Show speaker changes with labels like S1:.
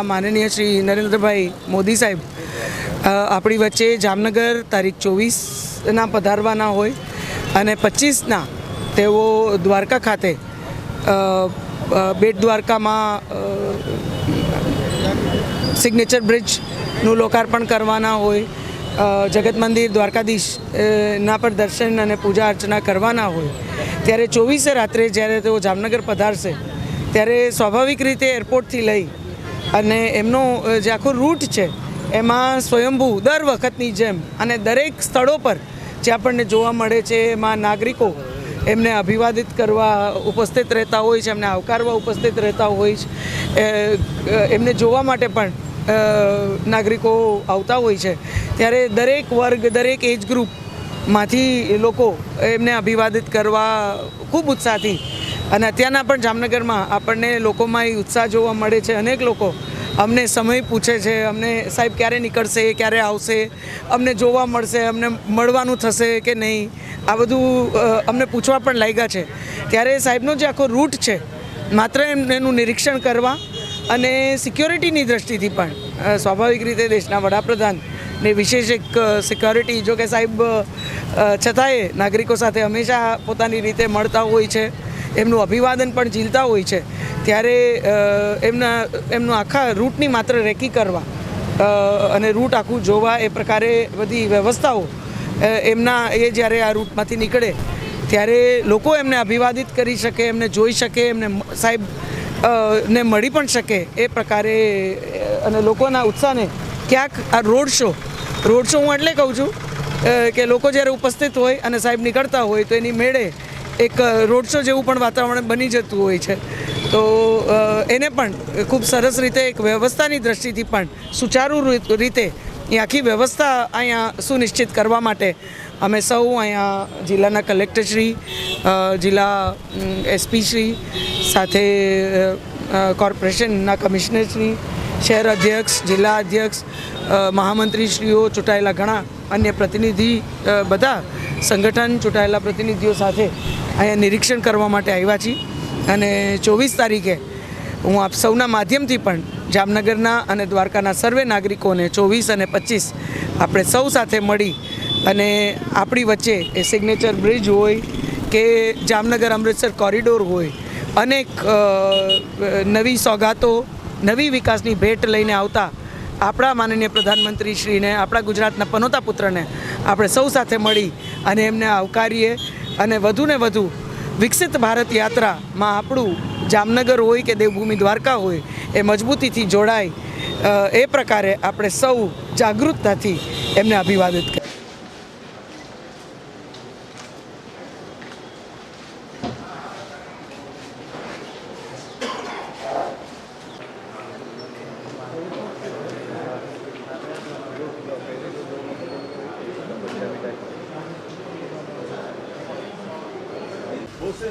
S1: માનનીય શ્રી નરેન્દ્રભાઈ મોદી સાહેબ આપણી વચ્ચે જામનગર તારીખ 24ના પધારવાના હોય અને 25ના તેઓ દ્વારકા ખાતે બેટ દ્વારકામાં સિગ્નેચર બ્રિજનું લોકાર્પણ કરવાના હોય, જગત મંદિર દ્વારકાધીશ ના પર દર્શન અને પૂજા અર્ચના કરવાના હોય, ત્યારે 24 રાત્રે જ્યારે તેઓ જામનગર પધારશે ત્યારે સ્વાભાવિક રીતે એરપોર્ટથી લઈ અને એમનો જે આખો રૂટ છે એમાં સ્વયંભૂ દર વખતની જેમ અને દરેક સ્થળો પર જે આપણને જોવા મળે છે એમાં નાગરિકો એમને અભિવાદિત કરવા ઉપસ્થિત રહેતા હોય છે, એમને આવકારવા ઉપસ્થિત રહેતા હોય છે, એમને જોવા માટે પણ નાગરિકો આવતા હોય છે। ત્યારે દરેક વર્ગ, દરેક એજ ગ્રુપમાંથી લોકો એમને અભિવાદિત કરવા ખૂબ ઉત્સાહથી, અને અત્યારના પણ જામનગરમાં આપણને લોકોમાં એ ઉત્સાહ જોવા મળે છે। અનેક લોકો અમને સમય પૂછે છે, અમને સાહેબ ક્યારે નીકળશે, ક્યારે આવશે, અમને જોવા મળશે, અમને મળવાનું થશે કે નહીં, આ બધું અમને પૂછવા પણ લાગ્યા છે। ત્યારે સાહેબનો જે આખો રૂટ છે માત્ર એનું નિરીક્ષણ કરવા અને સિક્યોરિટીની દૃષ્ટિથી પણ સ્વાભાવિક રીતે દેશના વડાપ્રધાનને વિશેષ એક સિક્યોરિટી, જો કે સાહેબ છતાંય નાગરિકો સાથે હંમેશા પોતાની રીતે મળતા હોય છે, એમનું અભિવાદન પણ ઝીલતા હોય છે, ત્યારે એમનું આખા રૂટની માત્ર રેકી કરવા અને રૂટ આખું જોવા એ પ્રકારે બધી વ્યવસ્થાઓ એ જ્યારે આ રૂટમાંથી નીકળે ત્યારે લોકો એમને અભિવાદિત કરી શકે, એમને જોઈ શકે, એમને સાહેબ ને મળી પણ શકે એ પ્રકારે, અને લોકોના ઉત્સાહને ક્યાંક આ રોડ શો હું એટલે કહું છું કે લોકો જ્યારે ઉપસ્થિત હોય અને સાહેબ નીકળતા હોય તો એની મેળે એક રોડ શો જેવું પણ વાતાવરણ બની જતું હોય છે। તો એને પણ ખૂબ સરસ રીતે એક વ્યવસ્થાની દ્રષ્ટિથી પણ સુચારુ રીતે એ આખી વ્યવસ્થા અહીંયા સુનિશ્ચિત કરવા માટે અમે સૌ અહીંયા જિલ્લાના કલેક્ટરશ્રી, જિલ્લા એસપીશ્રી સાથે કોર્પોરેશનના કમિશનરશ્રી, શહેર અધ્યક્ષ, જિલ્લા અધ્યક્ષ, મહામંત્રીશ્રીઓ, ચૂંટાયેલા ઘણા અન્ય પ્રતિનિધિ, બધા સંગઠન ચૂંટાયેલા પ્રતિનિધિઓ સાથે અહીંયા નિરીક્ષણ કરવા માટે આવ્યા છીએ। અને 24 તારીખે હું આપ સૌના માધ્યમથી પણ જામનગરના અને દ્વારકાના સર્વે નાગરિકોને 24 અને 25 આપણે સૌ સાથે મળી અને આપણી વચ્ચે એ સિગ્નેચર બ્રિજ હોય કે જામનગર અમૃતસર કોરિડોર હોય, અનેક નવી સોગાતો, નવી વિકાસની ભેટ લઈને આવતા આપણા માનનીય પ્રધાનમંત્રીશ્રીને, આપણા ગુજરાતના પનોતા પુત્રને આપણે સૌ સાથે મળી અને એમને આવકારીએ અને વધુને વધુ વિકસિત ભારત યાત્રામાં આપણું જામનગર હોય કે દેવભૂમિ દ્વારકા હોય એ મજબૂતીથી જોડાય એ પ્રકારે આપણે સૌ જાગૃતતાથી એમને અભિવાદિત કરીએ।
S2: Você,